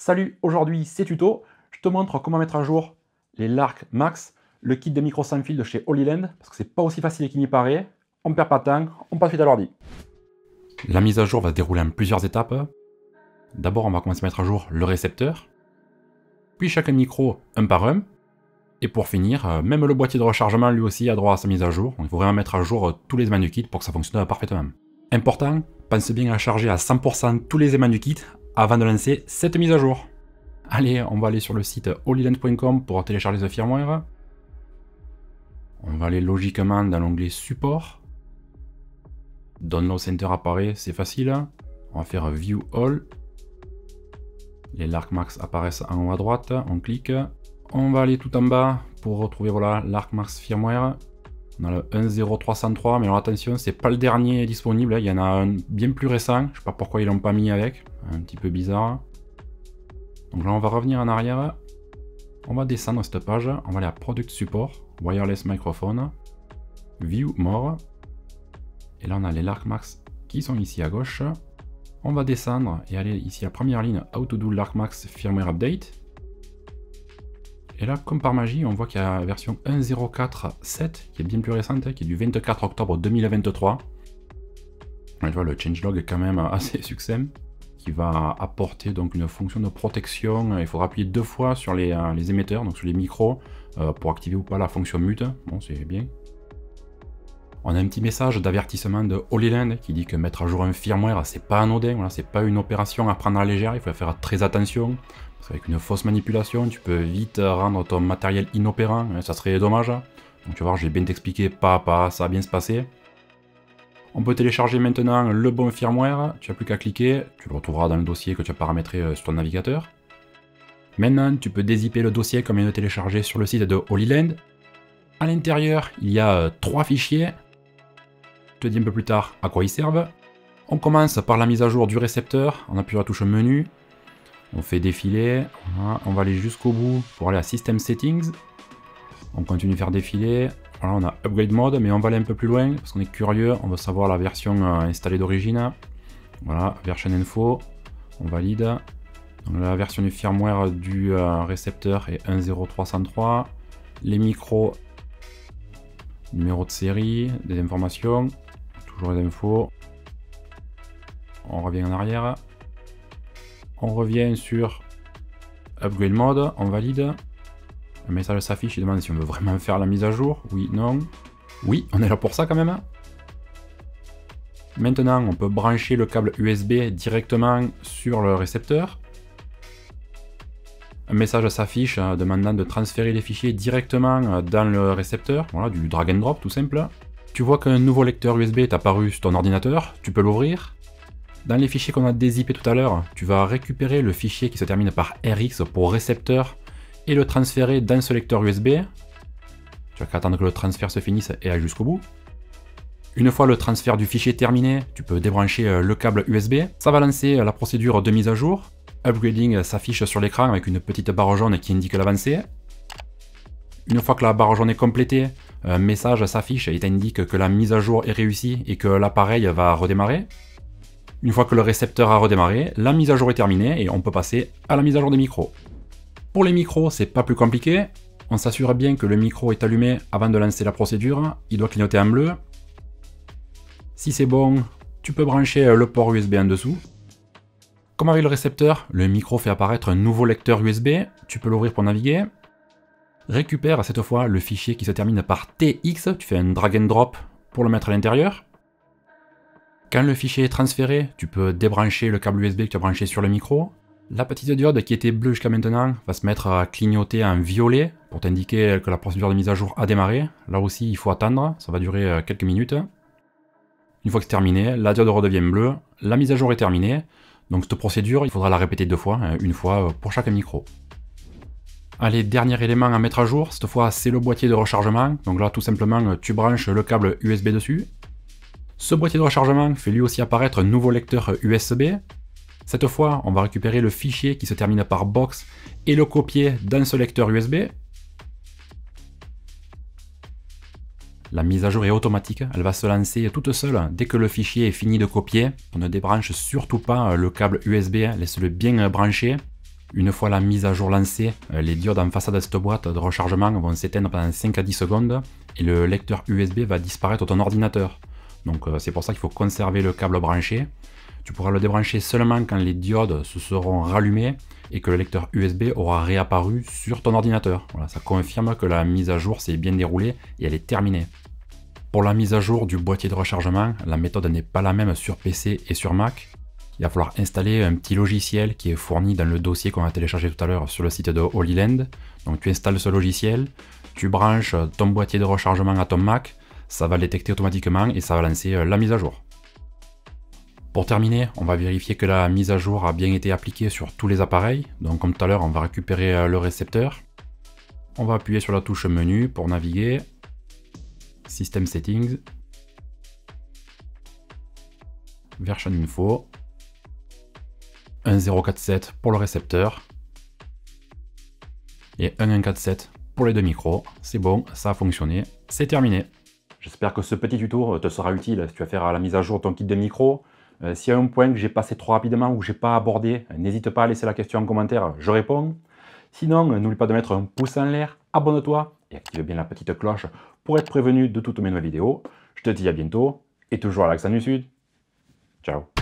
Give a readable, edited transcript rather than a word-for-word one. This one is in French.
Salut, aujourd'hui c'est tuto, je te montre comment mettre à jour les Lark Max, le kit de micro sans fil de chez Holyland, parce que c'est pas aussi facile qu'il n'y paraît, on perd pas de temps, on passe vite à l'ordi. La mise à jour va se dérouler en plusieurs étapes. D'abord on va commencer à mettre à jour le récepteur, puis chaque micro un par un, et pour finir, même le boîtier de rechargement lui aussi a droit à sa mise à jour, donc il faut vraiment mettre à jour tous les aimants du kit pour que ça fonctionne parfaitement. Important, pense bien à charger à 100% tous les aimants du kit avant de lancer cette mise à jour. Allez, on va aller sur le site holyland.com pour télécharger ce firmware. On va aller logiquement dans l'onglet support. Download Center apparaît, c'est facile. On va faire View All. Les Lark Max apparaissent en haut à droite, on clique. On va aller tout en bas pour retrouver voilà, Lark Max firmware. On a le 1.0.303, mais alors attention, c'est pas le dernier disponible, il y en a un bien plus récent, je sais pas pourquoi ils l'ont pas mis avec, un petit peu bizarre. Donc là on va revenir en arrière, on va descendre cette page, on va aller à Product Support, Wireless Microphone, View More, et là on a les Lark Max qui sont ici à gauche. On va descendre et aller ici à la première ligne, How to do Lark Max Firmware Update. Et là, comme par magie, on voit qu'il y a la version 1.0.4.7 qui est bien plus récente, qui est du 24 octobre 2023. Et tu vois, le changelog est quand même assez succinct, qui va apporter donc une fonction de protection. Il faudra appuyer 2 fois sur les émetteurs, donc sur les micros, pour activer ou pas la fonction mute. Bon, c'est bien. On a un petit message d'avertissement de Holyland qui dit que mettre à jour un firmware, c'est pas anodin, voilà, c'est pas une opération à prendre à la légère, il faut faire très attention. Parce qu'avec une fausse manipulation, tu peux vite rendre ton matériel inopérant, et ça serait dommage. Donc tu vas voir, je vais bien t'expliquer pas à pas, ça va bien se passer. On peut télécharger maintenant le bon firmware, tu n'as plus qu'à cliquer, tu le retrouveras dans le dossier que tu as paramétré sur ton navigateur. Maintenant, tu peux dézipper le dossier comme il vient de télécharger sur le site de Holyland. À l'intérieur, il y a 3 fichiers. Je te dis un peu plus tard à quoi ils servent. On commence par la mise à jour du récepteur, on appuie sur la touche menu. On fait défiler, voilà, on va aller jusqu'au bout pour aller à System Settings. On continue de faire défiler. Voilà, on a Upgrade Mode, mais on va aller un peu plus loin parce qu'on est curieux, on veut savoir la version installée d'origine. Voilà, Version Info, on valide. Donc la version du firmware du récepteur est 1.0.303. Les micros, numéro de série, des informations, toujours les infos. On revient en arrière. On revient sur Upgrade Mode, on valide. Un message s'affiche, il demande si on veut vraiment faire la mise à jour. Oui, non. Oui, on est là pour ça quand même. Maintenant, on peut brancher le câble USB directement sur le récepteur. Un message s'affiche demandant de transférer les fichiers directement dans le récepteur. Voilà, du drag and drop tout simple. Tu vois qu'un nouveau lecteur USB est apparu sur ton ordinateur, tu peux l'ouvrir. Dans les fichiers qu'on a dézippés tout à l'heure, tu vas récupérer le fichier qui se termine par RX pour récepteur et le transférer dans ce lecteur USB. Tu vas qu'à attendre que le transfert se finisse et aille jusqu'au bout. Une fois le transfert du fichier terminé, tu peux débrancher le câble USB. Ça va lancer la procédure de mise à jour. Upgrading s'affiche sur l'écran avec une petite barre jaune qui indique l'avancée. Une fois que la barre jaune est complétée, un message s'affiche et t'indique que la mise à jour est réussie et que l'appareil va redémarrer. Une fois que le récepteur a redémarré, la mise à jour est terminée et on peut passer à la mise à jour des micros. Pour les micros, c'est pas plus compliqué. On s'assure bien que le micro est allumé avant de lancer la procédure. Il doit clignoter en bleu. Si c'est bon, tu peux brancher le port USB en dessous. Comme avec le récepteur, le micro fait apparaître un nouveau lecteur USB. Tu peux l'ouvrir pour naviguer. Récupère cette fois le fichier qui se termine par TX. Tu fais un drag and drop pour le mettre à l'intérieur. Quand le fichier est transféré, tu peux débrancher le câble USB que tu as branché sur le micro. La petite diode qui était bleue jusqu'à maintenant va se mettre à clignoter en violet pour t'indiquer que la procédure de mise à jour a démarré. Là aussi, il faut attendre, ça va durer quelques minutes. Une fois que c'est terminé, la diode redevient bleue, la mise à jour est terminée. Donc cette procédure, il faudra la répéter 2 fois, une fois pour chaque micro. Allez, dernier élément à mettre à jour, cette fois c'est le boîtier de rechargement. Donc là, tout simplement, tu branches le câble USB dessus. Ce boîtier de rechargement fait lui aussi apparaître un nouveau lecteur USB. Cette fois, on va récupérer le fichier qui se termine par box et le copier dans ce lecteur USB. La mise à jour est automatique, elle va se lancer toute seule dès que le fichier est fini de copier. On ne débranche surtout pas le câble USB, laisse-le bien branché. Une fois la mise à jour lancée, les diodes en façade de cette boîte de rechargement vont s'éteindre pendant 5 à 10 secondes et le lecteur USB va disparaître de ton ordinateur. Donc c'est pour ça qu'il faut conserver le câble branché. Tu pourras le débrancher seulement quand les diodes se seront rallumées et que le lecteur USB aura réapparu sur ton ordinateur. Voilà, ça confirme que la mise à jour s'est bien déroulée et elle est terminée. Pour la mise à jour du boîtier de rechargement, la méthode n'est pas la même sur PC et sur Mac. Il va falloir installer un petit logiciel qui est fourni dans le dossier qu'on a téléchargé tout à l'heure sur le site de Holyland. Donc tu installes ce logiciel, tu branches ton boîtier de rechargement à ton Mac, ça va le détecter automatiquement et ça va lancer la mise à jour. Pour terminer, on va vérifier que la mise à jour a bien été appliquée sur tous les appareils. Donc comme tout à l'heure, on va récupérer le récepteur. On va appuyer sur la touche menu pour naviguer. System Settings. Version Info. 1047 pour le récepteur. Et 1147 pour les deux micros. C'est bon, ça a fonctionné. C'est terminé. J'espère que ce petit tuto te sera utile si tu vas faire la mise à jour de ton kit de micro. S'il y a un point que j'ai passé trop rapidement ou que je n'ai pas abordé, n'hésite pas à laisser la question en commentaire, je réponds. Sinon, n'oublie pas de mettre un pouce en l'air, abonne-toi et active bien la petite cloche pour être prévenu de toutes mes nouvelles vidéos. Je te dis à bientôt et toujours à l'accent du Sud. Ciao.